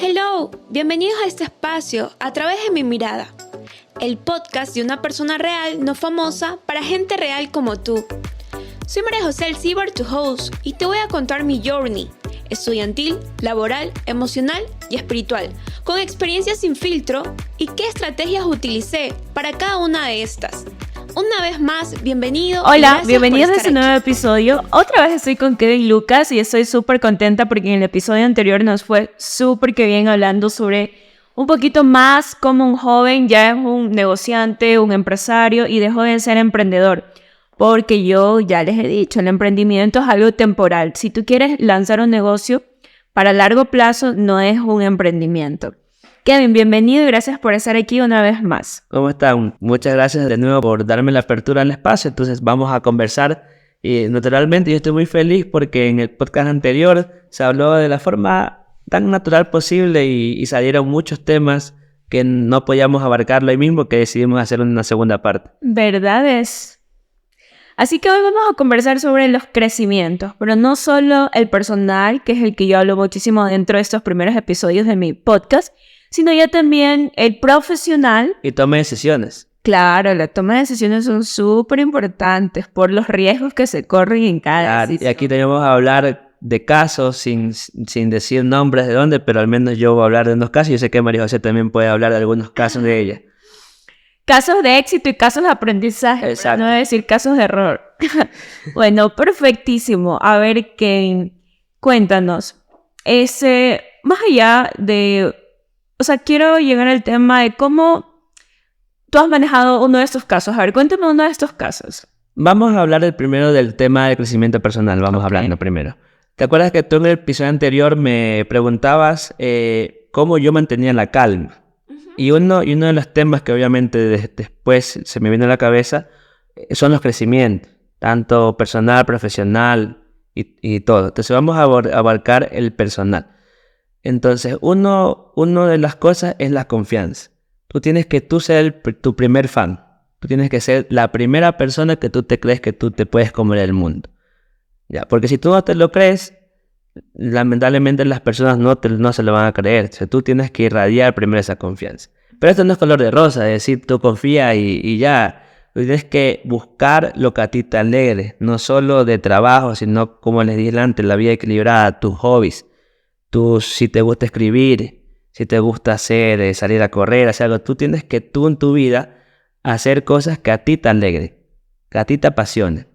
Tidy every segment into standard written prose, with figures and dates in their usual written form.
Hello, bienvenidos a este espacio a través de mi mirada, el podcast de una persona real no famosa para gente real como tú. Soy María José Alcibar, tu host, y te voy a contar mi journey estudiantil, laboral, emocional y espiritual, con experiencias sin filtro y qué estrategias utilicé para cada una de estas. Una vez más, bienvenido. Hola, bienvenidos a este nuevo episodio. Otra vez estoy con Kevin Lucas y estoy súper contenta porque en el episodio anterior nos fue súper que bien hablando sobre un poquito más cómo un joven ya es un negociante, un empresario y dejó de ser emprendedor. Porque yo ya les he dicho, el emprendimiento es algo temporal. Si tú quieres lanzar un negocio para largo plazo, no es un emprendimiento. Kevin, bienvenido y gracias por estar aquí una vez más. ¿Cómo están? Muchas gracias de nuevo por darme la apertura al espacio. Entonces vamos a conversar y naturalmente yo estoy muy feliz porque en el podcast anterior se habló de la forma tan natural posible y salieron muchos temas que no podíamos abarcarlo ahí mismo, que decidimos hacer una segunda parte. ¿Verdad es? Así que hoy vamos a conversar sobre los crecimientos, pero no solo el personal, que es el que yo hablo muchísimo dentro de estos primeros episodios de mi podcast, sino ya también el profesional. Y toma decisiones. Claro, la toma de decisiones son súper importantes por los riesgos que se corren en cada decisión. Y aquí tenemos a hablar de casos sin decir nombres de dónde, pero al menos yo voy a hablar de unos casos. Yo sé que María José también puede hablar de algunos casos de ella. Casos de éxito y casos de aprendizaje, no decir casos de error. Bueno, perfectísimo. A ver, Kevin, cuéntanos. Más allá de... O sea, quiero llegar al tema de cómo tú has manejado uno de estos casos. A ver, cuéntame uno de estos casos. Vamos a hablar primero del tema de crecimiento personal. Vamos hablando primero. ¿Te acuerdas que tú en el episodio anterior me preguntabas cómo yo mantenía la calma? Y uno de los temas que obviamente después se me vino a la cabeza son los crecimientos, tanto personal, profesional y todo. Entonces vamos a abarcar el personal. Entonces uno de las cosas es la confianza. Tú tienes que ser tu primer fan. Tú tienes que ser la primera persona que tú te crees que tú te puedes comer el mundo. ¿Ya? Porque si tú no te lo crees, lamentablemente las personas no se lo van a creer. O sea, tú tienes que irradiar primero esa confianza. Pero esto no es color de rosa, es decir, tú confías y ya. Tú tienes que buscar lo que a ti te alegre, no solo de trabajo, sino, como les dije antes, la vida equilibrada, tus hobbies. Si te gusta escribir, si te gusta salir a correr, hacer algo, tú tienes que en tu vida hacer cosas que a ti te alegren, que a ti te apasionen.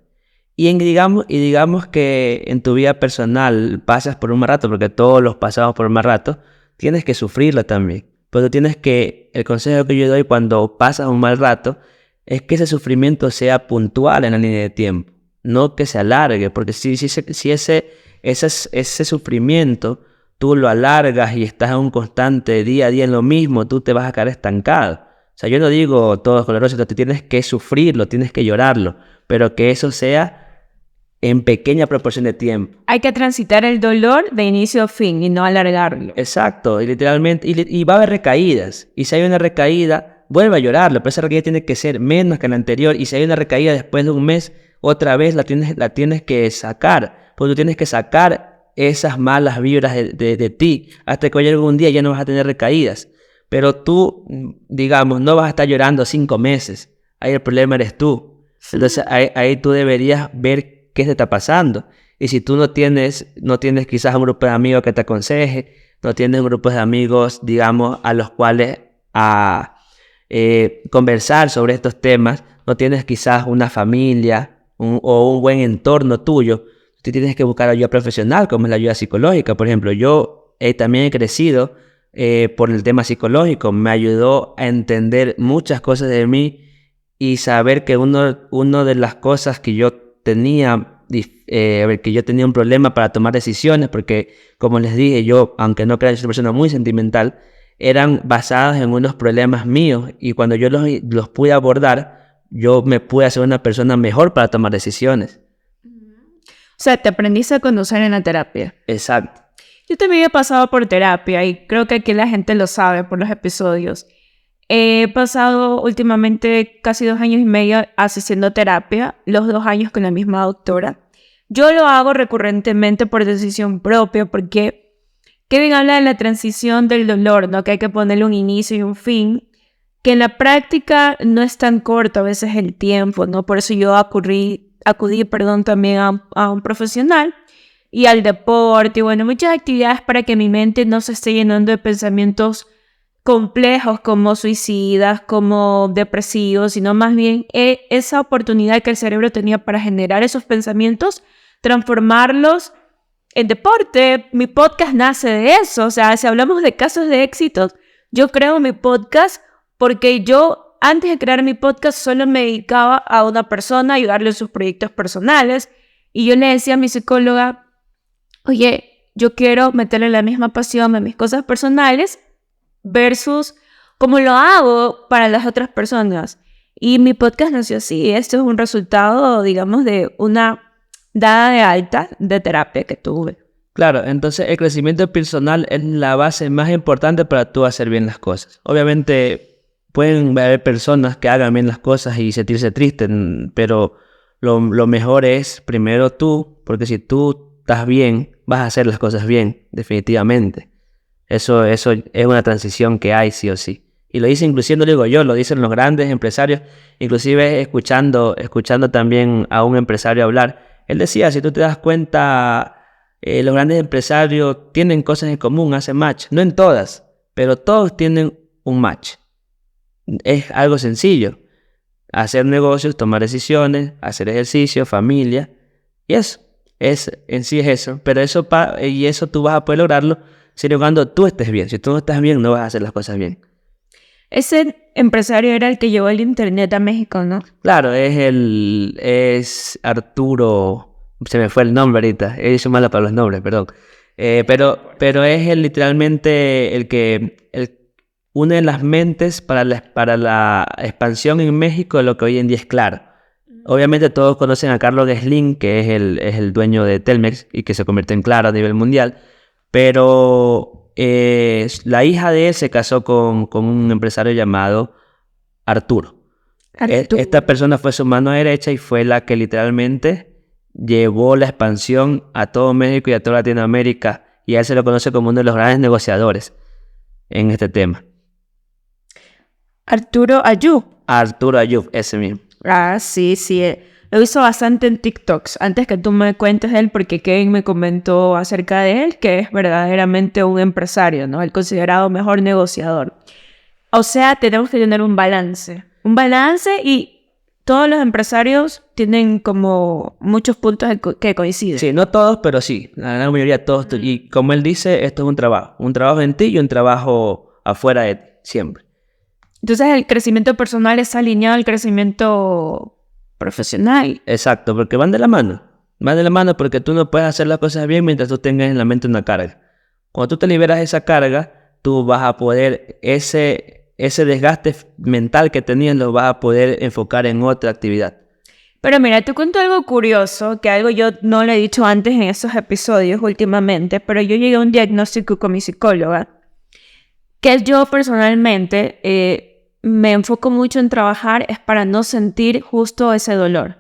Digamos que en tu vida personal pasas por un mal rato, porque todos los pasamos por un mal rato, tienes que sufrirlo también. Pero el consejo que yo doy cuando pasas un mal rato es que ese sufrimiento sea puntual en la línea de tiempo, no que se alargue, porque si ese sufrimiento tú lo alargas y estás en un constante día a día en lo mismo, tú te vas a quedar estancado. O sea, yo no digo todo es coloroso, tú tienes que sufrirlo, tienes que llorarlo, pero que eso sea en pequeña proporción de tiempo. Hay que transitar el dolor de inicio a fin y no alargarlo. Exacto, y literalmente, y va a haber recaídas. Y si hay una recaída, vuelve a llorarlo, pero esa recaída tiene que ser menos que la anterior. Y si hay una recaída después de un mes, otra vez la tienes que sacar. Porque tú tienes que sacar esas malas vibras de ti, hasta que llegue un día ya no vas a tener recaídas. Pero tú, digamos, no vas a estar llorando 5 meses. Ahí el problema eres tú. Entonces ahí tú deberías ver qué se está pasando. Y si tú no tienes quizás un grupo de amigos que te aconseje, no tienes un grupo de amigos, digamos, a los cuales conversar sobre estos temas, no tienes quizás una familia o un buen entorno tuyo, tú tienes que buscar ayuda profesional, como es la ayuda psicológica. Por ejemplo, yo también he crecido por el tema psicológico. Me ayudó a entender muchas cosas de mí y saber que una de las cosas que yo tenía un problema para tomar decisiones, porque como les dije, yo, aunque no crea, soy una persona muy sentimental, eran basadas en unos problemas míos, y cuando yo los pude abordar, yo me pude hacer una persona mejor para tomar decisiones. O sea, te aprendiste a conocer en la terapia. Exacto. Yo también he pasado por terapia y creo que aquí la gente lo sabe por los episodios. He pasado últimamente casi 2 años y medio asistiendo a terapia, los 2 años con la misma doctora. Yo lo hago recurrentemente por decisión propia porque Kevin habla de la transición del dolor, ¿no? Que hay que ponerle un inicio y un fin, que en la práctica no es tan corto a veces el tiempo, ¿no? Por eso yo acudí también a un profesional y al deporte, y bueno, muchas actividades para que mi mente no se esté llenando de pensamientos complejos como suicidas, como depresivos, sino más bien esa oportunidad que el cerebro tenía para generar esos pensamientos, transformarlos en deporte. Mi podcast nace de eso, o sea, si hablamos de casos de éxitos, yo creo mi podcast porque yo antes de crear mi podcast solo me dedicaba a una persona, ayudarle en sus proyectos personales, y yo le decía a mi psicóloga, oye, yo quiero meterle la misma pasión a mis cosas personales versus cómo lo hago para las otras personas. Y mi podcast nació así. Esto es un resultado, digamos, de una dada de alta de terapia que tuve. Claro, entonces el crecimiento personal es la base más importante para tú hacer bien las cosas. Obviamente pueden haber personas que hagan bien las cosas y sentirse tristes, pero lo mejor es primero tú, porque si tú estás bien, vas a hacer las cosas bien, definitivamente. Eso es una transición que hay sí o sí. Y lo dice inclusive, no lo digo yo, lo dicen los grandes empresarios, inclusive escuchando también a un empresario hablar. Él decía, si tú te das cuenta, los grandes empresarios tienen cosas en común, hacen match. No en todas, pero todos tienen un match. Es algo sencillo. Hacer negocios, tomar decisiones, hacer ejercicio, familia. Y eso. En sí es eso. Pero eso tú vas a poder lograrlo siempre cuando tú estés bien. Si tú no estás bien, no vas a hacer las cosas bien. Ese empresario era el que llevó el internet a México, ¿no? Claro, es Arturo. Se me fue el nombre ahorita. He dicho malo para los nombres, perdón. Pero es literalmente el que une las mentes para la expansión en México de lo que hoy en día es Claro. Obviamente todos conocen a Carlos Slim, que es el dueño de Telmex y que se convirtió en Claro a nivel mundial, pero la hija de él se casó con un empresario llamado Arturo. Esta persona fue su mano derecha y fue la que literalmente llevó la expansión a todo México y a toda Latinoamérica, y a él se lo conoce como uno de los grandes negociadores en este tema. Arturo Ayub, ese mismo. Ah, sí. Lo hizo bastante en TikToks. Antes que tú me cuentes de él, porque Kevin me comentó acerca de él, que es verdaderamente un empresario, ¿no? El considerado mejor negociador. O sea, tenemos que tener un balance. Y todos los empresarios tienen como muchos puntos que coinciden. Sí, no todos, pero sí. La gran mayoría, todos. Y como él dice, esto es un trabajo. Un trabajo en ti y un trabajo afuera de ti, siempre. Entonces el crecimiento personal es alineado al crecimiento profesional. Exacto, porque van de la mano. Van de la mano porque tú no puedes hacer las cosas bien mientras tú tengas en la mente una carga. Cuando tú te liberas esa carga, tú vas a poder, ese desgaste mental que tenías lo vas a poder enfocar en otra actividad. Pero mira, te cuento algo curioso, que algo yo no le he dicho antes en esos episodios últimamente, pero yo llegué a un diagnóstico con mi psicóloga, que yo personalmente me enfoco mucho en trabajar es para no sentir justo ese dolor.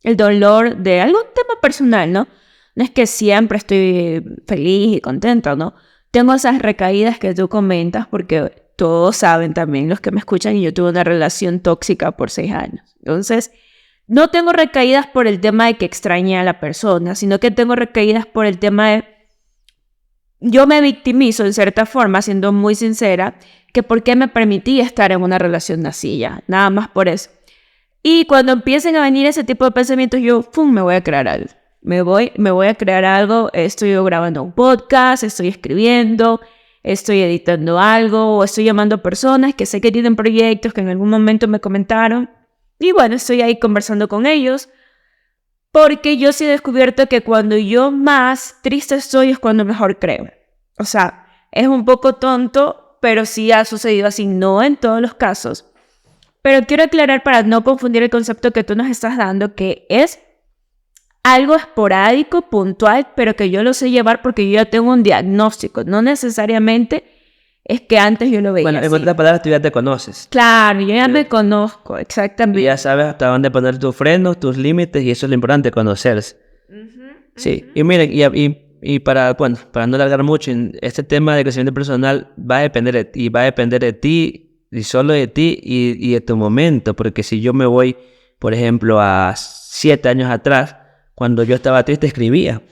El dolor de algún tema personal, ¿no? No es que siempre estoy feliz y contenta, ¿no? Tengo esas recaídas que tú comentas porque todos saben también, los que me escuchan, y yo tuve una relación tóxica por 6 años. Entonces, no tengo recaídas por el tema de que extrañe a la persona, sino que tengo recaídas por el tema de... Yo me victimizo en cierta forma, siendo muy sincera, que por qué me permití estar en una relación así ya, nada más por eso. Y cuando empiecen a venir ese tipo de pensamientos, yo me voy a crear algo. Me voy a crear algo, estoy grabando un podcast, estoy escribiendo, estoy editando algo, o estoy llamando a personas que sé que tienen proyectos que en algún momento me comentaron. Y bueno, estoy ahí conversando con ellos, porque yo sí he descubierto que cuando yo más triste estoy es cuando mejor creo. O sea, es un poco tonto, pero sí ha sucedido así, no en todos los casos. Pero quiero aclarar para no confundir el concepto que tú nos estás dando, que es algo esporádico, puntual, pero que yo lo sé llevar porque yo ya tengo un diagnóstico. No necesariamente es que antes yo lo veía Bueno, en otras palabras, tú ya te conoces. Claro, yo ya me conozco, exactamente. Y ya sabes hasta dónde poner tus frenos, tus límites, y eso es lo importante, conocerse. Sí, y miren, y para no alargar mucho, este tema de crecimiento personal va a depender de ti, va a depender de ti y solo de ti y de tu momento, porque si yo me voy, por ejemplo, a 7 años atrás, cuando yo estaba triste escribía.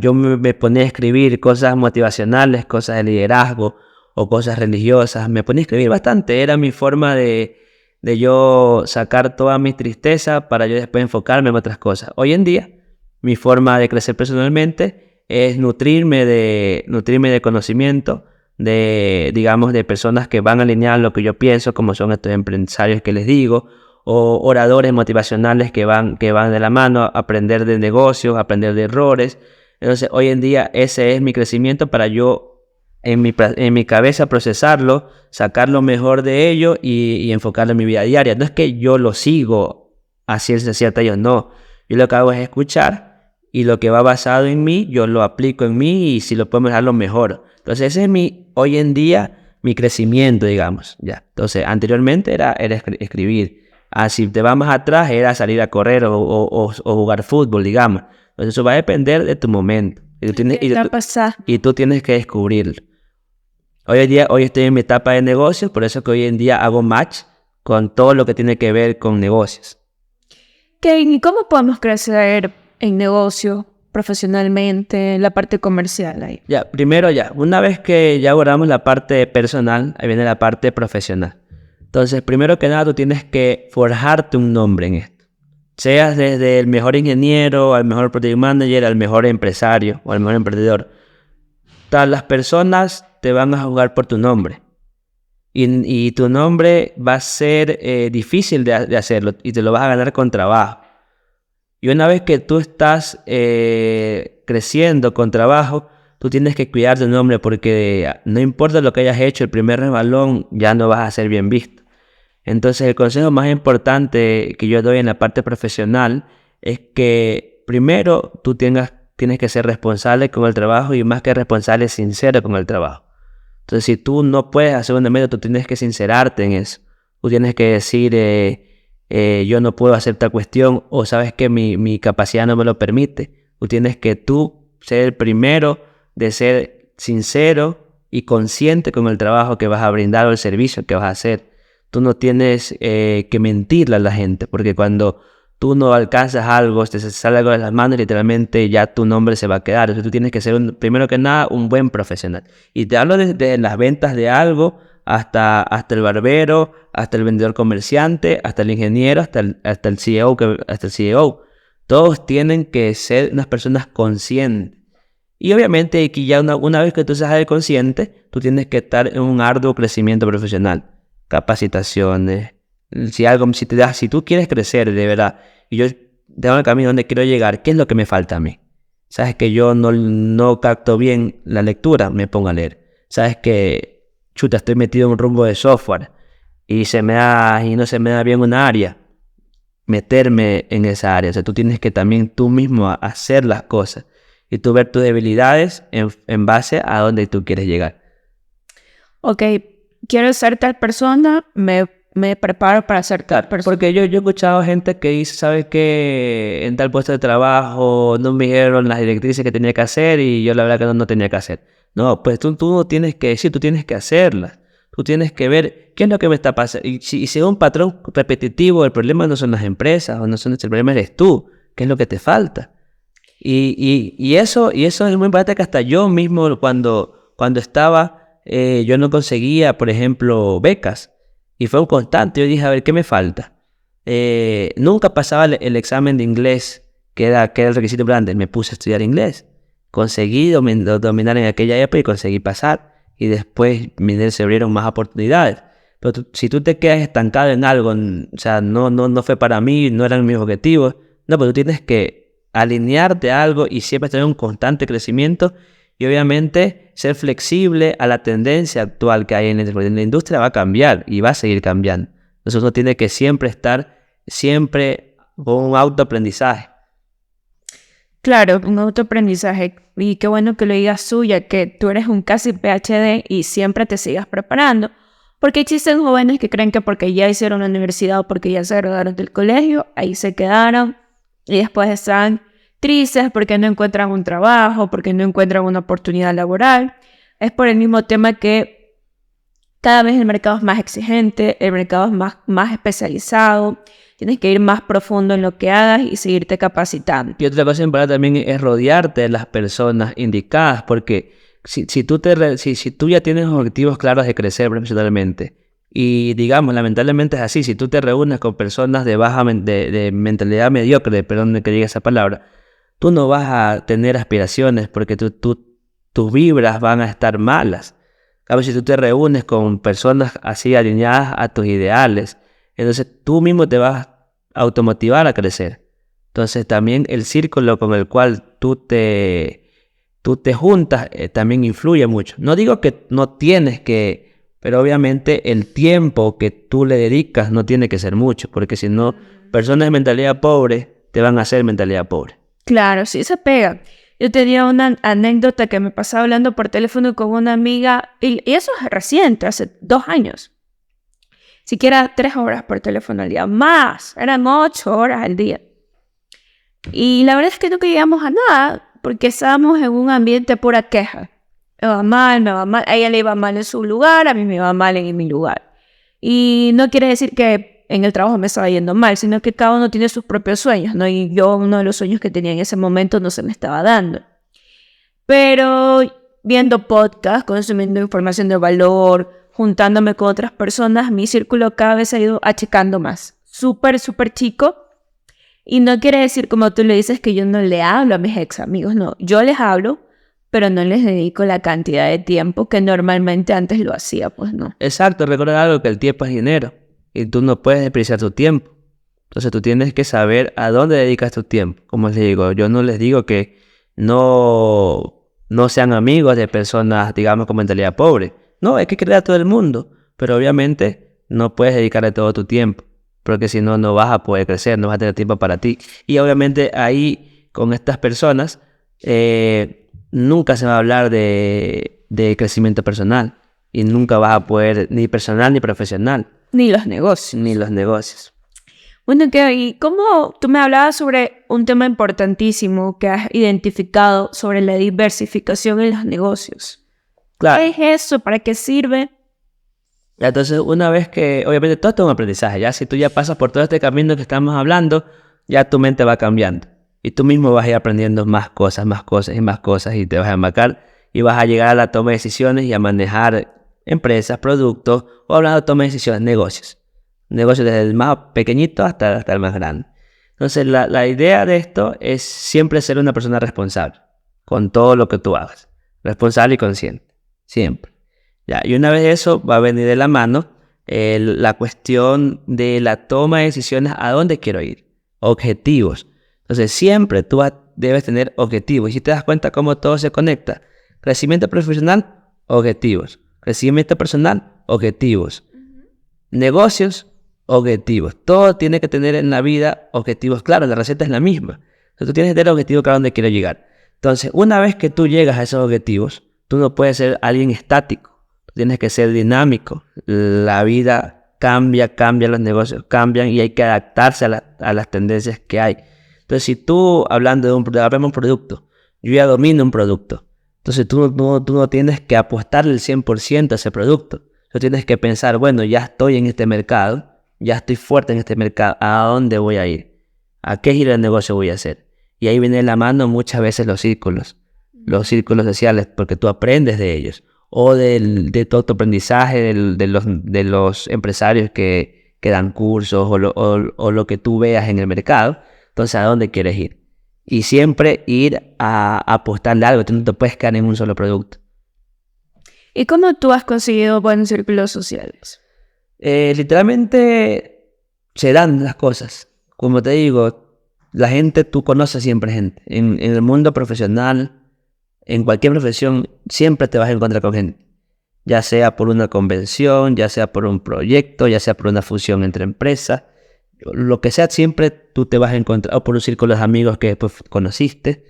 Yo me ponía a escribir cosas motivacionales, cosas de liderazgo o cosas religiosas. Me ponía a escribir bastante. Era mi forma de yo sacar toda mi tristeza para yo después enfocarme en otras cosas. Hoy en día, mi forma de crecer personalmente es nutrirme de conocimiento, digamos, de personas que van a alinear lo que yo pienso, como son estos empresarios que les digo, o oradores motivacionales que van de la mano, aprender de negocios, aprender de errores. Entonces, hoy en día ese es mi crecimiento para yo en mi cabeza procesarlo, sacar lo mejor de ello y enfocarlo en mi vida diaria. No es que yo lo sigo a ciencia cierta, yo no. Yo lo que hago es escuchar y lo que va basado en mí, yo lo aplico en mí y si lo puedo mejorar, lo mejoro. Entonces, ese es hoy en día mi crecimiento, digamos. Ya. Entonces, anteriormente era escribir. Si te vas más atrás era salir a correr o jugar fútbol, digamos. Entonces eso va a depender de tu momento. Y tú tienes que descubrirlo. Hoy estoy en mi etapa de negocios, por eso que hoy en día hago match con todo lo que tiene que ver con negocios. Kevin, ¿y cómo podemos crecer en negocio, profesionalmente, en la parte comercial ahí? Primero una vez que ya abordamos la parte personal, ahí viene la parte profesional. Entonces, primero que nada, tú tienes que forjarte un nombre en esto. Seas desde el mejor ingeniero, al mejor project manager, al mejor empresario o al mejor emprendedor. Todas las personas te van a juzgar por tu nombre. Y tu nombre va a ser difícil de hacerlo y te lo vas a ganar con trabajo. Y una vez que tú estás creciendo con trabajo, tú tienes que cuidar tu nombre porque no importa lo que hayas hecho, el primer resbalón ya no vas a ser bien visto. Entonces el consejo más importante que yo doy en la parte profesional es que primero tú tienes que ser responsable con el trabajo y más que responsable, sincero con el trabajo. Entonces si tú no puedes hacer una meta, tú tienes que sincerarte en eso. Tú tienes que decir, yo no puedo hacer tal cuestión o sabes que mi capacidad no me lo permite. Tú tienes que ser el primero de ser sincero y consciente con el trabajo que vas a brindar o el servicio que vas a hacer. Tú no tienes que mentirle a la gente, porque cuando tú no alcanzas algo, te sale algo de las manos, literalmente ya tu nombre se va a quedar. Entonces tú tienes que ser, primero que nada, un buen profesional. Y te hablo desde las ventas de algo hasta el barbero, hasta el vendedor comerciante, hasta el ingeniero, hasta el CEO. Todos tienen que ser unas personas conscientes. Y obviamente aquí ya una vez que tú seas consciente, tú tienes que estar en un arduo crecimiento profesional. Capacitaciones. Si tú quieres crecer de verdad, y yo tengo el camino donde quiero llegar, ¿qué es lo que me falta a mí? Sabes que yo no capto bien la lectura, me pongo a leer. Sabes que, estoy metido en un rumbo de software y no se me da bien una área, meterme en esa área. O sea, tú tienes que también tú mismo hacer las cosas y tú ver tus debilidades en base a dónde tú quieres llegar. Ok, quiero ser tal persona, me preparo para ser tal persona. Porque yo he escuchado gente que dice, ¿sabes qué? En tal puesto de trabajo no me dieron las directrices que tenía que hacer y yo la verdad que no tenía que hacer. No, pues tú no tienes que decir, tú tienes que hacerlas. Tú tienes que ver qué es lo que me está pasando. Y si es un patrón repetitivo, el problema no son las empresas, el problema eres tú. ¿Qué es lo que te falta? Y eso es muy importante, que hasta yo mismo cuando estaba, yo no conseguía, por ejemplo, becas. Y fue un constante. Yo dije, a ver, ¿qué me falta? Nunca pasaba el examen de inglés, que era el requisito grande. Me puse a estudiar inglés. Conseguí dominar en aquella época y conseguí pasar. Y después se abrieron más oportunidades. Pero si tú te quedas estancado en algo, o sea, no fue para mí, no eran mis objetivos. No, pero tú tienes que alinearte a algo y siempre tener un constante crecimiento. Y obviamente ser flexible a la tendencia actual que hay en la industria. Va a cambiar y va a seguir cambiando. Entonces uno tiene que estar con un autoaprendizaje. Claro, un autoaprendizaje. Y qué bueno que lo digas tú, ya que tú eres un casi PhD y siempre te sigas preparando. Porque existen jóvenes que creen que porque ya hicieron la universidad o porque ya se graduaron del colegio, ahí se quedaron y después están tristes porque no encuentran un trabajo, porque no encuentran una oportunidad laboral. Es por el mismo tema que cada vez el mercado es más exigente, el mercado es más especializado, tienes que ir más profundo en lo que hagas y seguirte capacitando. Y otra cosa importante también es rodearte de las personas indicadas, porque si tú ya tienes objetivos claros de crecer profesionalmente, y digamos, lamentablemente es así, si tú te reúnes con personas de mentalidad mediocre, perdón que diga esa palabra, tú no vas a tener aspiraciones porque tus vibras van a estar malas. A ver, si tú te reúnes con personas así alineadas a tus ideales, entonces tú mismo te vas a automotivar a crecer. Entonces también el círculo con el cual tú te juntas también influye mucho. No digo que no tienes que, pero obviamente el tiempo que tú le dedicas no tiene que ser mucho, porque si no, personas de mentalidad pobre te van a hacer mentalidad pobre. Claro, sí se pega. Yo tenía una anécdota que me pasaba hablando por teléfono con una amiga, y eso es reciente, hace 2 años. Siquiera 3 horas por teléfono al día, más, eran 8 horas al día. Y la verdad es que nunca llegamos a nada, porque estábamos en un ambiente pura queja. Me va mal, a ella le iba mal en su lugar, a mí me iba mal en mi lugar. Y no quiere decir que en el trabajo me estaba yendo mal, sino que cada uno tiene sus propios sueños, ¿no? Y yo, uno de los sueños que tenía en ese momento no se me estaba dando. Pero viendo podcasts, consumiendo información de valor, juntándome con otras personas, mi círculo cada vez se ha ido achicando más. Súper chico. Y no quiere decir, como tú le dices, que yo no le hablo a mis ex amigos, no. Yo les hablo, pero no les dedico la cantidad de tiempo que normalmente antes lo hacía, pues no. Exacto, recuerda algo, que el tiempo es dinero y tú no puedes desperdiciar tu tiempo. Entonces tú tienes que saber a dónde dedicas tu tiempo. Como les digo, yo no les digo que no sean amigos de personas, digamos, con mentalidad pobre. No, hay que querer a todo el mundo, pero obviamente no puedes dedicarle todo tu tiempo, porque si no, no vas a poder crecer, no vas a tener tiempo para ti. Y obviamente ahí, con estas personas, nunca se va a hablar de crecimiento personal, y nunca vas a poder, ni personal ni profesional. Ni los negocios. Ni los negocios. Bueno, ¿y cómo tú me hablabas sobre un tema importantísimo que has identificado sobre la diversificación en los negocios? Claro. ¿Qué es eso? ¿Para qué sirve? Entonces, una vez que, obviamente, todo esto es un aprendizaje, ya si tú ya pasas por todo este camino que estamos hablando, ya tu mente va cambiando. Y tú mismo vas a ir aprendiendo más cosas y te vas a embarcar y vas a llegar a la toma de decisiones y a manejar empresas, productos, o hablando de toma de decisiones, negocios. Negocios desde el más pequeñito hasta el más grande. Entonces, la idea de esto es siempre ser una persona responsable con todo lo que tú hagas. Responsable y consciente. Siempre. Ya, y una vez eso va a venir de la mano la cuestión de la toma de decisiones, a dónde quiero ir. Objetivos. Entonces, siempre tú debes tener objetivos. Y si te das cuenta cómo todo se conecta. Crecimiento profesional, objetivos. Crecimiento personal, objetivos. Negocios, objetivos. Todo tiene que tener en la vida objetivos claros. La receta es la misma. Entonces, tú tienes que tener objetivo claro a dónde quiero llegar. Entonces, una vez que tú llegas a esos objetivos, tú no puedes ser alguien estático. Tú tienes que ser dinámico. La vida cambia, los negocios cambian y hay que adaptarse a las tendencias que hay. Entonces, si tú, hablando de un producto, yo ya domino un producto. Entonces, tú no tienes que apostarle el 100% a ese producto. Tú tienes que pensar, bueno, ya estoy en este mercado, ya estoy fuerte en este mercado, ¿a dónde voy a ir? ¿A qué giro de negocio voy a hacer? Y ahí viene de la mano muchas veces los círculos sociales, porque tú aprendes de ellos, o de tu autoaprendizaje, de los empresarios que dan cursos, o lo que tú veas en el mercado. Entonces, ¿a dónde quieres ir? Y siempre ir a apostarle algo, tú no te puedes quedar en un solo producto. ¿Y cómo tú has conseguido buenos círculos sociales? Literalmente se dan las cosas. Como te digo, la gente, tú conoces siempre gente. En el mundo profesional, en cualquier profesión, siempre te vas a encontrar con gente. Ya sea por una convención, ya sea por un proyecto, ya sea por una fusión entre empresas. Lo que sea, siempre tú te vas a encontrar, o por un círculo de amigos que después conociste,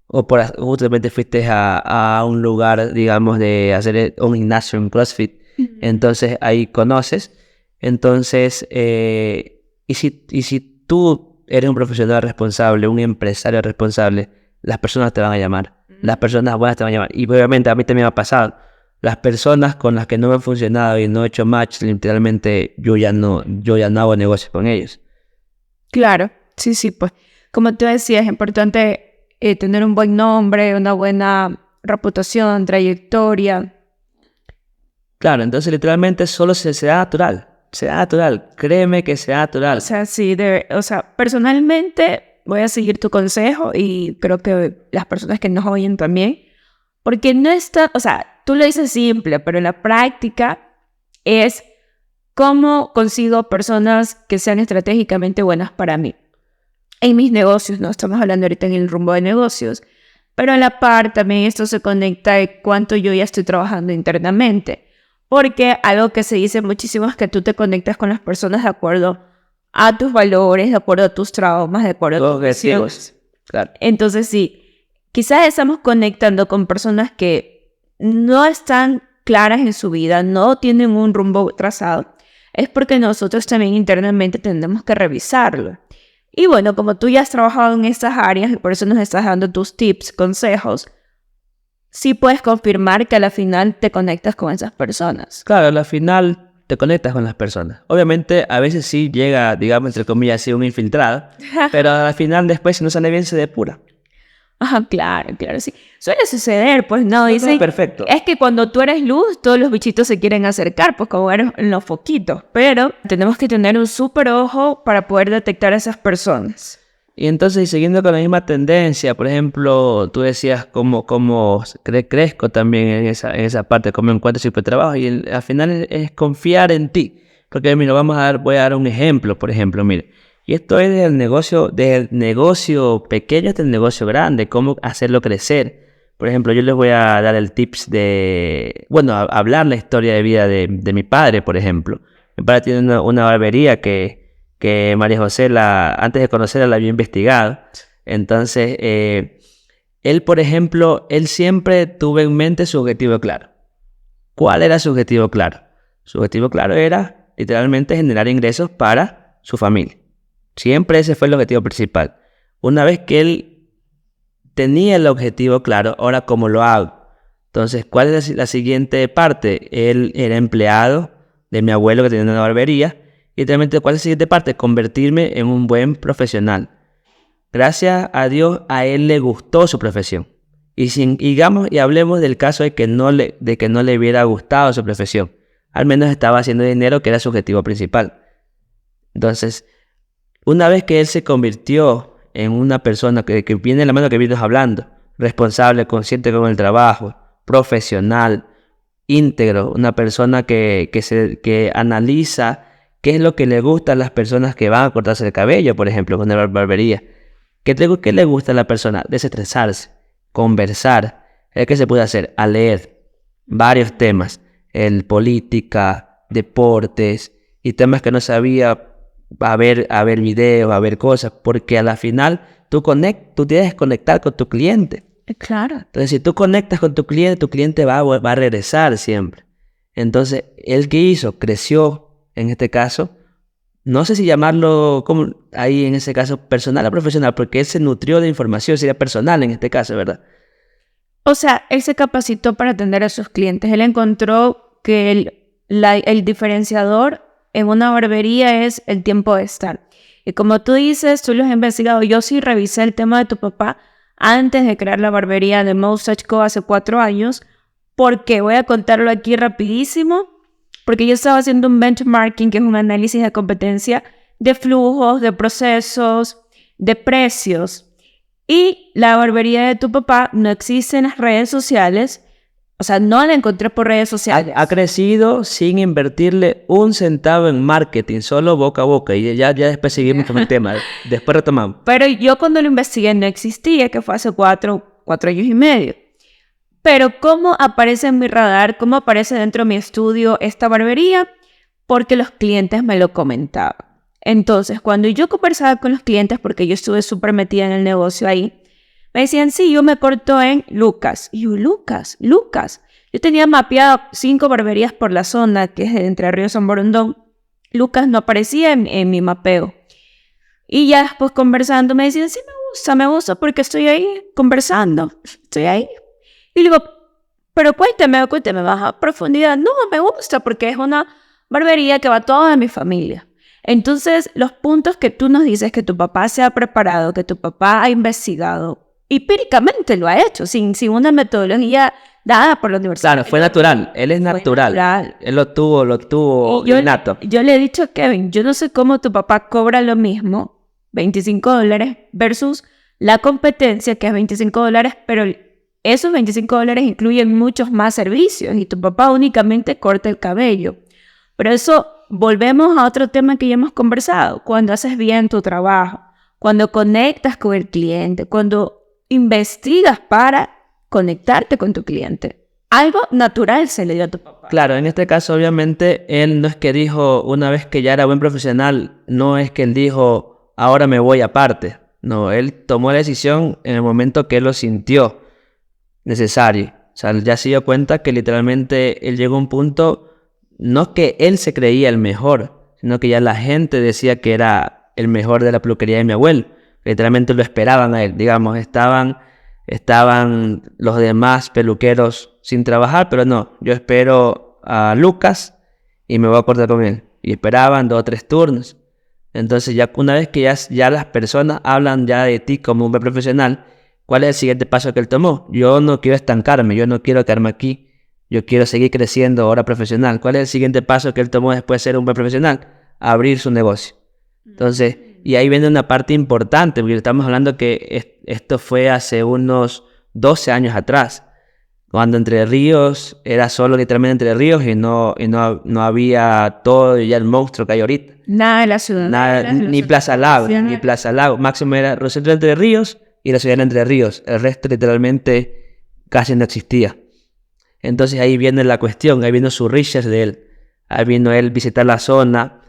o justamente fuiste a un lugar, digamos, de hacer un gimnasio, un CrossFit. Entonces ahí conoces. Entonces, y si tú eres un profesional responsable, un empresario responsable, las personas te van a llamar. Las personas buenas te van a llamar. Y obviamente a mí también me ha pasado. Las personas con las que no me han funcionado y no he hecho match, literalmente yo ya no hago negocios con ellos. Claro, sí, pues. Como tú decías, es importante tener un buen nombre, una buena reputación, trayectoria. Claro, entonces literalmente solo se da natural. Se da natural. Créeme que se da natural. O sea, sí, personalmente voy a seguir tu consejo y creo que las personas que nos oyen también. Porque no está, o sea, tú lo dices simple, pero en la práctica es cómo consigo personas que sean estratégicamente buenas para mí. En mis negocios, no estamos hablando ahorita en el rumbo de negocios, pero a la par también esto se conecta de cuánto yo ya estoy trabajando internamente. Porque algo que se dice muchísimo es que tú te conectas con las personas de acuerdo a tus valores, de acuerdo a tus traumas, de acuerdo a tus objetivos. Claro. Entonces sí, quizás estamos conectando con personas que no están claras en su vida, no tienen un rumbo trazado. Es porque nosotros también internamente tenemos que revisarlo. Y bueno, como tú ya has trabajado en estas áreas y por eso nos estás dando tus tips, consejos, sí puedes confirmar que a la final te conectas con esas personas. Claro, a la final te conectas con las personas. Obviamente a veces sí llega, digamos, entre comillas, así un infiltrado, pero a la final después si no sale bien se depura. Ajá, claro, sí. Suele suceder, pues no, dicen, perfecto. Es que cuando tú eres luz, todos los bichitos se quieren acercar, pues como eres en los foquitos. Pero tenemos que tener un súper ojo para poder detectar a esas personas. Y entonces, siguiendo con la misma tendencia, por ejemplo, tú decías cómo crezco también en esa parte, cómo encuentro siempre trabajo, y al final es confiar en ti. Porque, mira, voy a dar un ejemplo, por ejemplo, mire. Y esto es del negocio pequeño hasta el negocio grande, cómo hacerlo crecer. Por ejemplo, yo les voy a dar el tips hablar la historia de vida de mi padre, por ejemplo. Mi padre tiene una barbería que María José, antes de conocerla, la había investigado. Entonces, él, por ejemplo, él siempre tuvo en mente su objetivo claro. ¿Cuál era su objetivo claro? Su objetivo claro era, literalmente, generar ingresos para su familia. Siempre ese fue el objetivo principal. Una vez que él tenía el objetivo claro, ahora, ¿cómo lo hago? Entonces, ¿cuál es la siguiente parte? Él era empleado de mi abuelo que tenía una barbería. Y literalmente, ¿cuál es la siguiente parte? Convertirme en un buen profesional. Gracias a Dios, a él le gustó su profesión. Y hablemos del caso de que no le hubiera gustado su profesión. Al menos estaba haciendo dinero, que era su objetivo principal. Entonces, una vez que él se convirtió en una persona que viene de la mano que vienes hablando, responsable, consciente con el trabajo, profesional, íntegro, una persona que analiza qué es lo que le gusta a las personas que van a cortarse el cabello, por ejemplo, con la barbería. ¿Qué le gusta a la persona? Desestresarse, conversar. ¿Qué se puede hacer? A leer varios temas, política, deportes y temas que no sabía, a ver videos, a ver cosas, porque a la final tú tienes que conectar con tu cliente. Claro. Entonces, si tú conectas con tu cliente va a regresar siempre. Entonces, ¿él qué hizo? Creció, en este caso, no sé si llamarlo como ahí en ese caso personal o profesional, porque él se nutrió de información, sería personal en este caso, ¿verdad? O sea, él se capacitó para atender a sus clientes. Él encontró que el diferenciador en una barbería es el tiempo de estar. Y como tú dices, tú lo has investigado. Yo sí revisé el tema de tu papá antes de crear la barbería de Mustache Co. hace 4 años, porque voy a contarlo aquí rapidísimo, porque yo estaba haciendo un benchmarking, que es un análisis de competencia de flujos, de procesos, de precios. Y la barbería de tu papá no existe en las redes sociales. O sea, no la encontré por redes sociales. Ha crecido sin invertirle un centavo en marketing, solo boca a boca. Y ya después seguimos con el tema. Después retomamos. Pero yo cuando lo investigué no existía, que fue hace 4 años y medio. Pero ¿cómo aparece en mi radar? ¿Cómo aparece dentro de mi estudio esta barbería? Porque los clientes me lo comentaban. Entonces, cuando yo conversaba con los clientes, porque yo estuve súper metida en el negocio ahí, me decían, sí, yo me corto en Lucas. Y yo, Lucas. Yo tenía mapeado 5 barberías por la zona, que es de Entre Ríos, San Borondón. Lucas no aparecía en mi mapeo. Y ya después conversando me decían, sí, me gusta porque estoy ahí conversando, estoy ahí. Y le digo, pero cuéntame más a profundidad. No, me gusta porque es una barbería que va toda mi familia. Entonces, los puntos que tú nos dices, que tu papá se ha preparado, que tu papá ha investigado, empíricamente lo ha hecho, sin una metodología dada por la universidad. Claro, fue natural, él es natural. Él lo tuvo innato. Yo le he dicho a Kevin, yo no sé cómo tu papá cobra lo mismo, $25, versus la competencia, que es $25, pero esos $25 incluyen muchos más servicios y tu papá únicamente corta el cabello. Pero eso, volvemos a otro tema que ya hemos conversado. Cuando haces bien tu trabajo, cuando conectas con el cliente, cuando investigas para conectarte con tu cliente. Algo natural se le dio a tu papá. Claro, en este caso obviamente él no es que dijo una vez que ya era buen profesional, no es que él dijo ahora me voy aparte. No, él tomó la decisión en el momento que él lo sintió necesario. O sea, ya se dio cuenta que literalmente él llegó a un punto, no que él se creía el mejor, sino que ya la gente decía que era el mejor de la peluquería de mi abuelo. Literalmente lo esperaban a él, digamos, estaban los demás peluqueros sin trabajar, pero no, yo espero a Lucas y me voy a cortar con él. Y esperaban 2 o 3 turnos. Entonces ya una vez que ya las personas hablan ya de ti como un buen profesional, ¿cuál es el siguiente paso que él tomó? Yo no quiero estancarme, yo no quiero quedarme aquí, yo quiero seguir creciendo ahora profesional. ¿Cuál es el siguiente paso que él tomó después de ser un buen profesional? Abrir su negocio. Entonces, y ahí viene una parte importante, porque estamos hablando que esto fue hace unos 12 años atrás, cuando Entre Ríos era solo literalmente Entre Ríos y no había todo ya el monstruo que hay ahorita. Nada de la ciudad. Nada, ni Plaza Lago, máximo era Rosendo de Entre Ríos y la ciudad de Entre Ríos. El resto literalmente casi no existía. Entonces ahí viene la cuestión, ahí vino su research de él. Ahí vino él visitar la zona,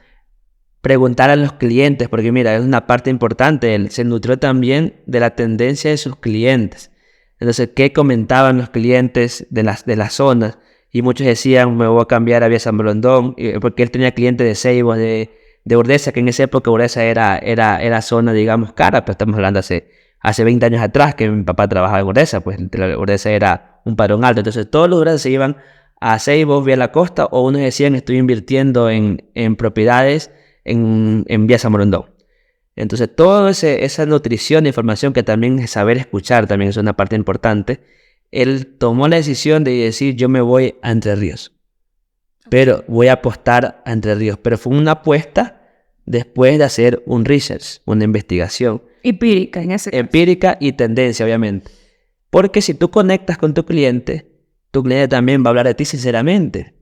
preguntar a los clientes, porque mira, es una parte importante. Él se nutrió también de la tendencia de sus clientes. Entonces, ¿qué comentaban los clientes de las zonas? Y muchos decían, me voy a cambiar a Vía San Borondón, porque él tenía clientes de Ceibos, de Urdesa, que en esa época Urdesa era zona, digamos, cara, pero estamos hablando hace 20 años atrás, que mi papá trabajaba en Urdesa, pues Urdesa era un padrón alto. Entonces, todos los Urdesa se iban a Ceibos, Vía la Costa, o unos decían, estoy invirtiendo en propiedades en Vía San Borondón. Entonces, toda esa nutrición de información, que también es saber escuchar, también es una parte importante. Él tomó la decisión de decir, yo me voy a Entre Ríos, pero voy a apostar a Entre Ríos. Pero fue una apuesta después de hacer un research, una investigación. Empírica, en ese caso. Empírica y tendencia, obviamente. Porque si tú conectas con tu cliente también va a hablar de ti sinceramente.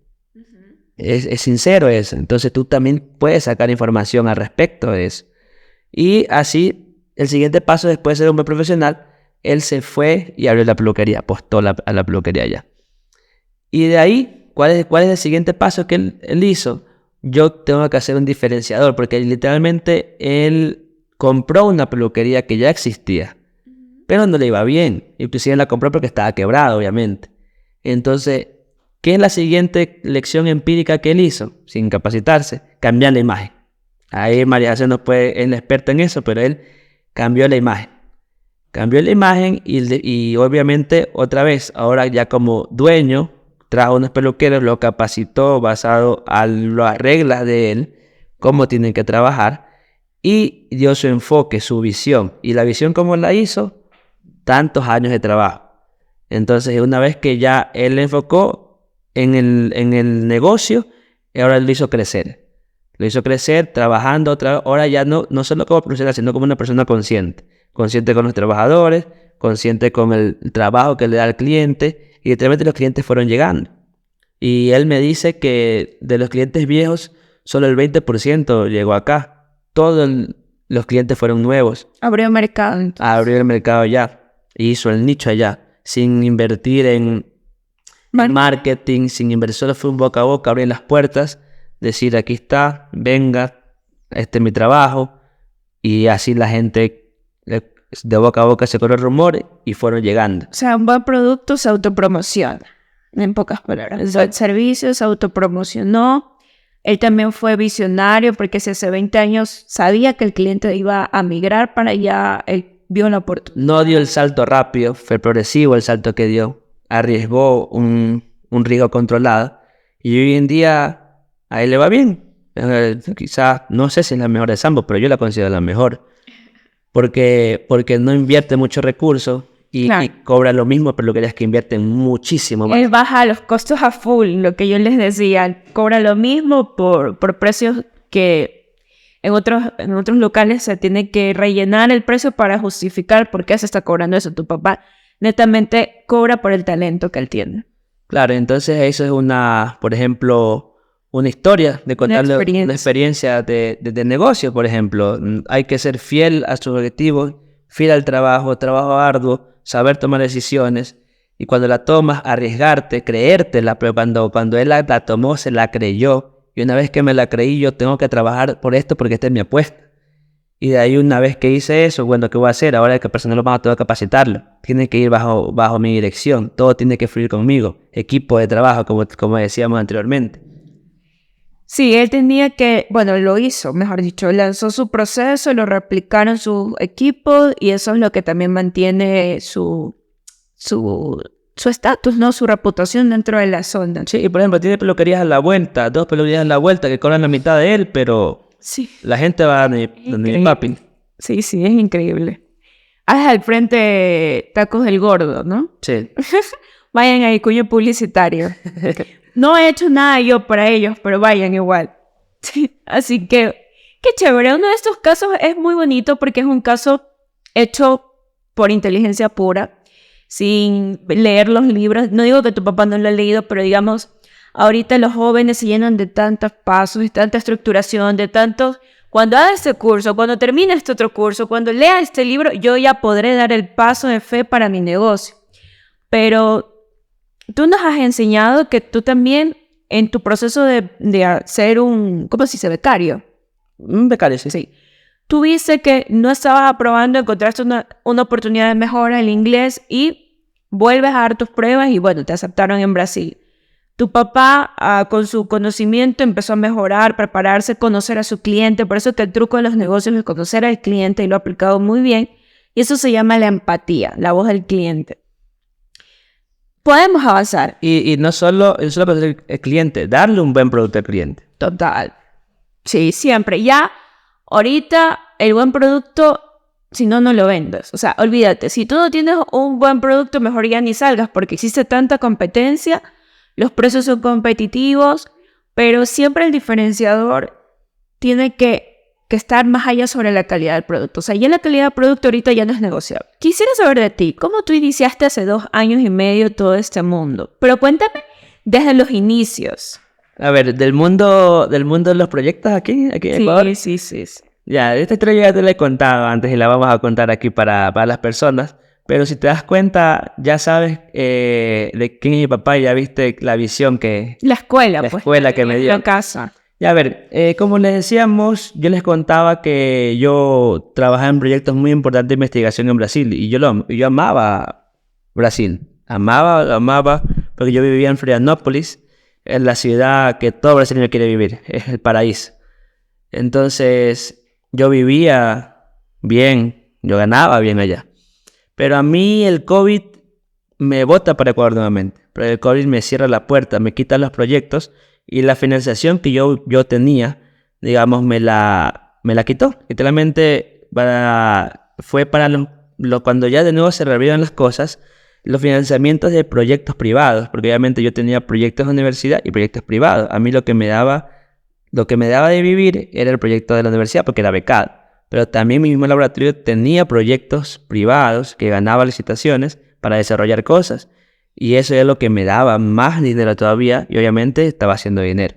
Es sincero eso. Entonces tú también puedes sacar información al respecto de eso. Y así, el siguiente paso, después de ser un buen profesional, él se fue y abrió la peluquería, apostó a la peluquería ya. Y de ahí, ¿cuál es el siguiente paso que él hizo? Yo tengo que hacer un diferenciador, porque literalmente él compró una peluquería que ya existía, pero no le iba bien. Inclusive la compró porque estaba quebrado, obviamente. Entonces, ¿qué es la siguiente lección empírica que él hizo? Sin capacitarse, cambiar la imagen. Ahí María José no es la experta en eso, pero él cambió la imagen. Cambió la imagen y obviamente otra vez, ahora ya como dueño, trajo unos peluqueros, lo capacitó basado a las reglas de él, cómo tienen que trabajar, y dio su enfoque, su visión. Y la visión, ¿cómo la hizo? Tantos años de trabajo. Entonces, una vez que ya él enfocó en el negocio, ahora lo hizo crecer. Lo hizo crecer trabajando otra vez. Ahora ya no solo como profesional, sino como una persona consciente. Consciente con los trabajadores, consciente con el trabajo que le da al cliente. Y literalmente los clientes fueron llegando. Y él me dice que de los clientes viejos, solo el 20% llegó acá. Todos los clientes fueron nuevos. Abrió mercado. Entonces. Abrió el mercado allá. Hizo el nicho allá. Sin invertir en marketing, sin invertir. Solo fue un boca a boca, abrir las puertas. Decir, aquí está, venga, este es mi trabajo. Y así la gente de boca a boca se corrió el rumor y fueron llegando. O sea, un buen producto se autopromociona, en pocas palabras. El servicio se autopromocionó, Él también fue visionario porque si hace 20 años sabía que el cliente iba a migrar para allá, él vio la oportunidad. No dio el salto rápido, fue progresivo el salto que dio. Arriesgó un riesgo controlado. Y hoy en día a él le va bien. Quizás, no sé si es la mejor de Sambo, pero yo la considero la mejor. Porque no invierte muchos recursos y cobra lo mismo, pero lo que es que invierte muchísimo más. Él baja los costos a full, lo que yo les decía. Cobra lo mismo por precios que en otros locales se tiene que rellenar el precio para justificar por qué se está cobrando eso. Tu papá netamente cobra por el talento que él tiene. Claro, entonces eso es por ejemplo, una historia de contarle una experiencia de negocio, por ejemplo. Hay que ser fiel a sus objetivos, fiel al trabajo arduo, saber tomar decisiones. Y cuando la tomas, arriesgarte, creértela, pero cuando él la tomó, se la creyó. Y una vez que me la creí, yo tengo que trabajar por esto porque esta es mi apuesta. Y de ahí una vez que hice eso, bueno, ¿qué voy a hacer? Ahora que el personal lo van a tener que capacitarlo. Tiene que ir bajo mi dirección. Todo tiene que fluir conmigo. Equipo de trabajo, como decíamos anteriormente. Sí, él tenía que, bueno, lo hizo, mejor dicho, lanzó su proceso, lo replicaron sus equipos y eso es lo que también mantiene su estatus, ¿no? Su reputación dentro de la zona. Sí, y por ejemplo, tiene peluquerías a la vuelta, 2 peluquerías a la vuelta que cobran la mitad de él, pero sí, la gente va a donde mi papi. Sí, es increíble. Al frente Tacos del Gordo, ¿no? Sí. Vayan ahí, cuño publicitario. No he hecho nada yo para ellos, pero vayan igual. Así que, qué chévere. Uno de estos casos es muy bonito porque es un caso hecho por inteligencia pura, sin leer los libros. No digo que tu papá no lo ha leído, pero digamos, ahorita los jóvenes se llenan de tantos pasos, de tanta estructuración, de tantos... Cuando haga este curso, cuando termine este otro curso, cuando lea este libro, yo ya podré dar el paso de fe para mi negocio. Pero tú nos has enseñado que tú también, en tu proceso de ser ¿cómo se dice? Becario. Un becario, sí. Sí. Tú viste que no estabas aprobando, encontraste una oportunidad de mejora en el inglés y vuelves a dar tus pruebas y bueno, te aceptaron en Brasil. Tu papá, con su conocimiento, empezó a mejorar, prepararse, conocer a su cliente. Por eso que el truco de los negocios es conocer al cliente y lo ha aplicado muy bien. Y eso se llama la empatía, la voz del cliente. Podemos avanzar. Y no solo para el cliente, darle un buen producto al cliente. Total. Sí, siempre. Ya, ahorita, el buen producto, si no, no lo vendes. O sea, olvídate. Si tú no tienes un buen producto, mejor ya ni salgas porque existe tanta competencia. Los precios son competitivos, pero siempre el diferenciador tiene que estar más allá sobre la calidad del producto. O sea, ya la calidad del producto ahorita ya no es negociable. Quisiera saber de ti, ¿cómo tú iniciaste hace 2 años y medio todo este mundo? Pero cuéntame desde los inicios. A ver, del mundo de los proyectos aquí en Ecuador. Sí. Ya, esta historia ya te la he contado antes y la vamos a contar aquí para las personas. Pero si te das cuenta, ya sabes de quién es mi papá y ya viste la visión que... La escuela que me dio. La casa. Ya, a ver, como les decíamos, yo les contaba que yo trabajaba en proyectos muy importantes de investigación en Brasil. Y yo amaba Brasil. Lo amaba, porque yo vivía en Florianópolis, en la ciudad que todo brasileño quiere vivir. Es el paraíso. Entonces, yo vivía bien, yo ganaba bien allá. Pero a mí el COVID me bota para Ecuador nuevamente. Pero el COVID me cierra la puerta, me quita los proyectos y la financiación que yo tenía, digamos, me la quitó. Literalmente fue para cuando ya de nuevo se reabrieron las cosas, los financiamientos de proyectos privados, porque obviamente yo tenía proyectos de universidad y proyectos privados. A mí lo que me daba de vivir era el proyecto de la universidad porque era becado. Pero también mi mismo laboratorio tenía proyectos privados que ganaba licitaciones para desarrollar cosas. Y eso es lo que me daba más dinero todavía y obviamente estaba haciendo dinero.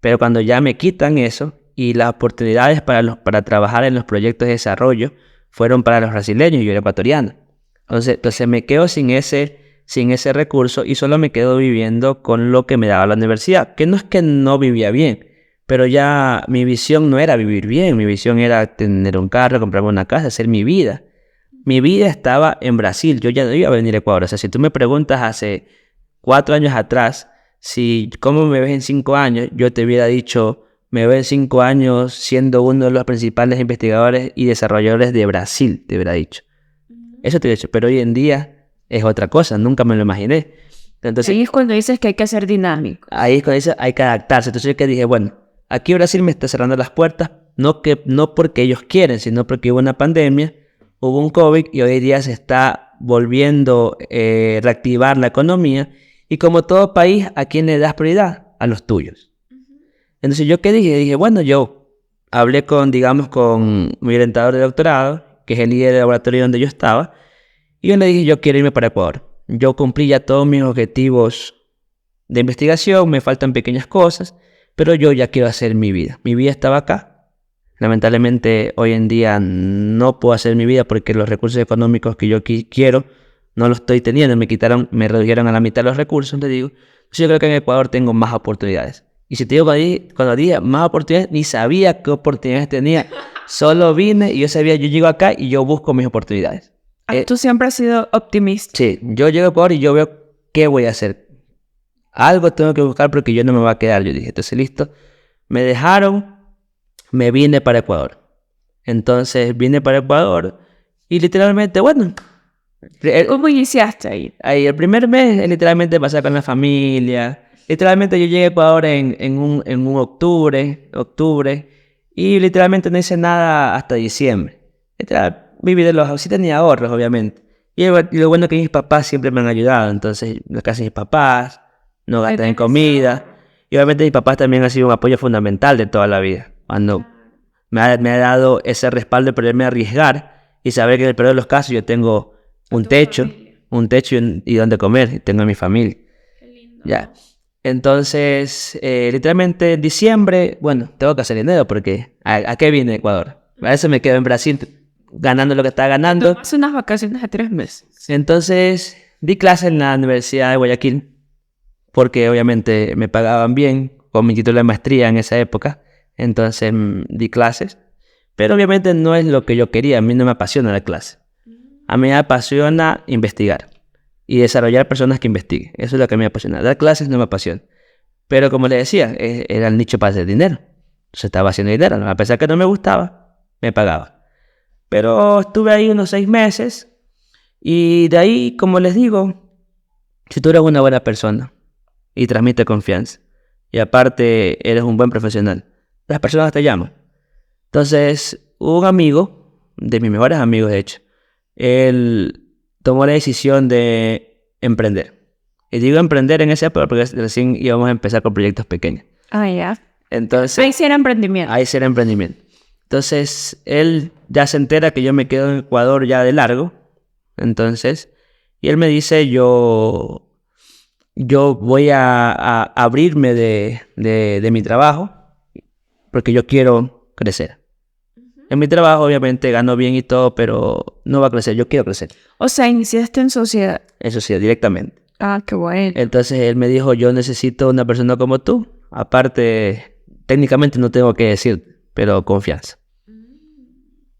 Pero cuando ya me quitan eso y las oportunidades para trabajar en los proyectos de desarrollo fueron para los brasileños y yo era ecuatoriano. Entonces me quedo sin ese recurso y solo me quedo viviendo con lo que me daba la universidad. Que no es que no vivía bien. Pero ya mi visión no era vivir bien, mi visión era tener un carro, comprarme una casa, hacer mi vida. Mi vida estaba en Brasil, yo ya no iba a venir a Ecuador. O sea, si tú me preguntas hace 4 años atrás, cómo me ves en 5 años, yo te hubiera dicho me veo en 5 años siendo uno de los principales investigadores y desarrolladores de Brasil, te hubiera dicho. Eso te he dicho, pero hoy en día es otra cosa, nunca me lo imaginé. Entonces, Ahí es cuando dices que hay que ser dinámico. ahí es cuando dice, hay que adaptarse. Entonces yo que dije, bueno, aquí Brasil me está cerrando las puertas, no porque ellos quieren, sino porque hubo una pandemia, hubo un COVID y hoy día se está volviendo a reactivar la economía. Y como todo país, ¿a quién le das prioridad? A los tuyos. Entonces yo qué dije, dije, bueno, yo hablé con mi orientador de doctorado, que es el líder del laboratorio donde yo estaba, y yo le dije, yo quiero irme para Ecuador. Yo cumplí ya todos mis objetivos de investigación, me faltan pequeñas cosas, pero yo ya quiero hacer mi vida. Mi vida estaba acá. Lamentablemente hoy en día no puedo hacer mi vida porque los recursos económicos que yo quiero no los estoy teniendo. Me redujeron a la mitad los recursos, te digo. Entonces yo creo que en Ecuador tengo más oportunidades. Y si te digo cuando dije más oportunidades, ni sabía qué oportunidades tenía. Solo vine y yo llego acá y yo busco mis oportunidades. Tú siempre has sido optimista. Sí, yo llego a Ecuador y yo veo qué voy a hacer. Algo tengo que buscar porque yo no me voy a quedar. Yo dije, entonces listo. Me dejaron, me vine para Ecuador. Entonces vine para Ecuador y literalmente, bueno. ¿Cómo iniciaste ahí? Ahí el primer mes literalmente pasé con la familia. Literalmente yo llegué a Ecuador en un octubre y literalmente no hice nada hasta diciembre. Viví de los... Sí tenía ahorros, obviamente. Y lo bueno es que mis papás siempre me han ayudado. Entonces, la casa de mis papás, no gastan en comida. Y obviamente mis papás también han sido un apoyo fundamental de toda la vida. Cuando me ha dado ese respaldo de poderme arriesgar y saber que en el peor de los casos yo tengo un techo y donde comer. Y tengo a mi familia. Qué lindo. Ya. Entonces, literalmente en diciembre, bueno, tengo que hacer dinero porque ¿a qué vine Ecuador? A eso me quedo en Brasil ganando lo que estaba ganando. Hace unas vacaciones de 3 meses. Entonces, di clases en la Universidad de Guayaquil porque obviamente me pagaban bien con mi título de maestría en esa época. Entonces, di clases. Pero obviamente no es lo que yo quería. A mí no me apasiona la clase. A mí me apasiona investigar y desarrollar personas que investiguen. Eso es lo que me apasiona. Dar clases no me apasiona. Pero como le decía, era el nicho para hacer dinero. Entonces estaba haciendo dinero. A pesar que no me gustaba, me pagaba. Pero estuve ahí unos 6 meses. Y de ahí, como les digo, si tú eres una buena persona y transmites confianza, y aparte eres un buen profesional, las personas te llaman. Entonces, un amigo, de mis mejores amigos de hecho, él tomó la decisión de emprender. Y digo emprender en esa época porque recién íbamos a empezar con proyectos pequeños. Ah, ya. Entonces, Ahí sí era emprendimiento. ahí sí era emprendimiento. Entonces, él ya se entera que yo me quedo en Ecuador ya de largo. Entonces, y él me dice, yo voy a abrirme de mi trabajo porque yo quiero crecer. En mi trabajo obviamente gano bien y todo, pero no va a crecer, yo quiero crecer. O sea, iniciaste en sociedad. Eso sí, directamente. Ah, qué bueno. Entonces él me dijo, yo necesito una persona como tú. Aparte, técnicamente no tengo que decir, pero confianza.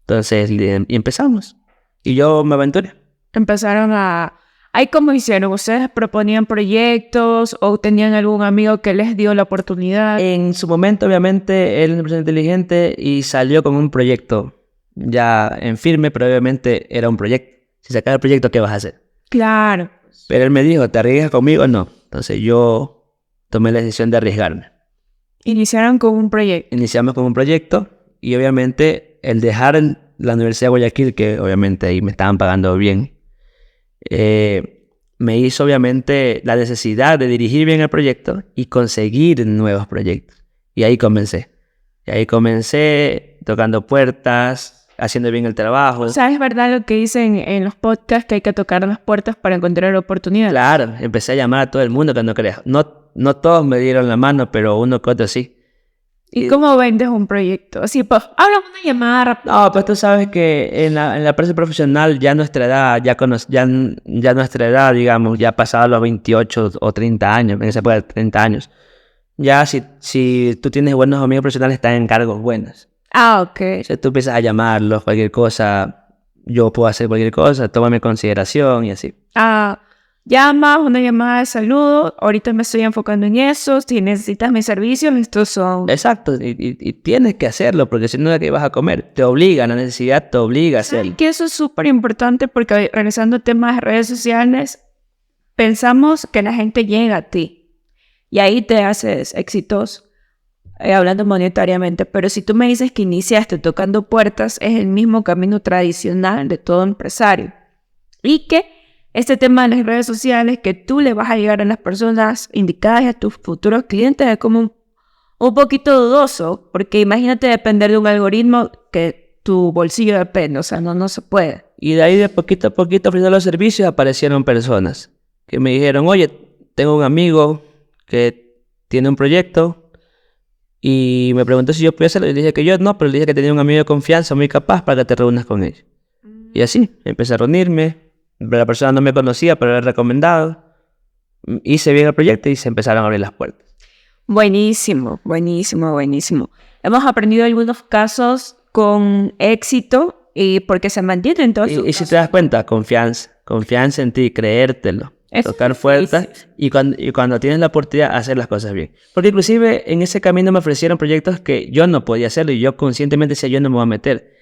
Entonces y empezamos. Y yo me aventuré. Empezaron a... ¿Ahí cómo hicieron? ¿Ustedes proponían proyectos o tenían algún amigo que les dio la oportunidad? En su momento, obviamente, él es una persona inteligente y salió con un proyecto ya en firme, pero obviamente era un proyecto. Si se acaba el proyecto, ¿qué vas a hacer? Claro. Pero él me dijo, ¿te arriesgas conmigo o no? Entonces yo tomé la decisión de arriesgarme. Iniciaron con un proyecto. Iniciamos con un proyecto y obviamente el dejar la Universidad de Guayaquil, que obviamente ahí me estaban pagando bien, me hizo obviamente la necesidad de dirigir bien el proyecto y conseguir nuevos proyectos. Y ahí comencé. Tocando puertas, haciendo bien el trabajo. O sea, es verdad lo que dicen en los podcasts, que hay que tocar las puertas para encontrar oportunidades. Claro, empecé a llamar a todo el mundo que no creas. No todos me dieron la mano, pero uno que otro sí. ¿Y cómo vendes un proyecto? Así, pues, habla una llamada rápida. No, pues tú sabes que en la parte profesional ya nuestra edad, ya nuestra edad, digamos, ya pasado los 28 o 30 años, en esa época de 30 años, ya si tú tienes buenos amigos profesionales, están en cargos buenos. Ah, ok. O sea, tú empiezas a llamarlos, cualquier cosa, yo puedo hacer cualquier cosa, tómame en consideración y así. Ah, llamas, una llamada de saludo, ahorita me estoy enfocando en eso, si necesitas mis servicios, estos son... Exacto, y tienes que hacerlo, porque si no, ¿de qué vas a comer? Te obliga, la necesidad te obliga a hacerlo. Y que eso es súper importante porque regresando a temas de redes sociales, pensamos que la gente llega a ti y ahí te haces exitoso, hablando monetariamente, pero si tú me dices que iniciaste tocando puertas, es el mismo camino tradicional de todo empresario. Y que este tema de las redes sociales, que tú le vas a llegar a las personas indicadas y a tus futuros clientes, es como un poquito dudoso, porque imagínate depender de un algoritmo que tu bolsillo depende, o sea, no se puede. Y de ahí de poquito a poquito ofreciendo los servicios aparecieron personas que me dijeron, oye, tengo un amigo que tiene un proyecto y me preguntó si yo podía hacerlo. Y le dije que yo no, pero le dije que tenía un amigo de confianza muy capaz para que te reúnas con ellos. Y así, empecé a reunirme. La persona no me conocía, pero era recomendado. Hice bien el proyecto y se empezaron a abrir las puertas. Buenísimo. Hemos aprendido algunos casos con éxito y porque se mantienen todos. Y si te das cuenta, confianza en ti, creértelo, tocar fuertes y cuando tienes la oportunidad, hacer las cosas bien. Porque inclusive en ese camino me ofrecieron proyectos que yo no podía hacerlo y yo conscientemente decía, yo no me voy a meter.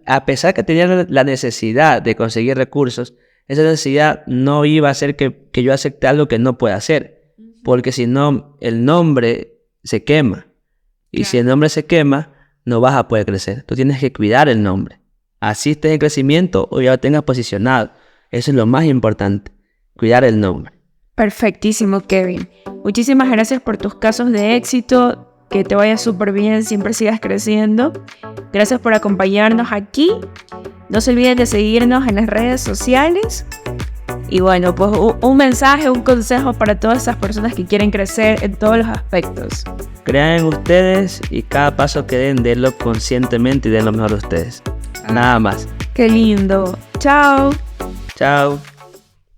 A pesar que tenía la necesidad de conseguir recursos, esa necesidad no iba a hacer que yo acepte algo que no pueda hacer. Porque si no, el nombre se quema. Y si el nombre se quema, no vas a poder crecer. Tú tienes que cuidar el nombre. Así estés en crecimiento o ya lo tengas posicionado. Eso es lo más importante. Cuidar el nombre. Perfectísimo, Kevin. Muchísimas gracias por tus casos de éxito. Que te vaya súper bien, siempre sigas creciendo. Gracias por acompañarnos aquí. No se olviden de seguirnos en las redes sociales. Y bueno, pues un mensaje, un consejo para todas esas personas que quieren crecer en todos los aspectos. Crean en ustedes y cada paso que den, denlo conscientemente y den lo mejor de ustedes. Nada más. Qué lindo. Chao. Chao.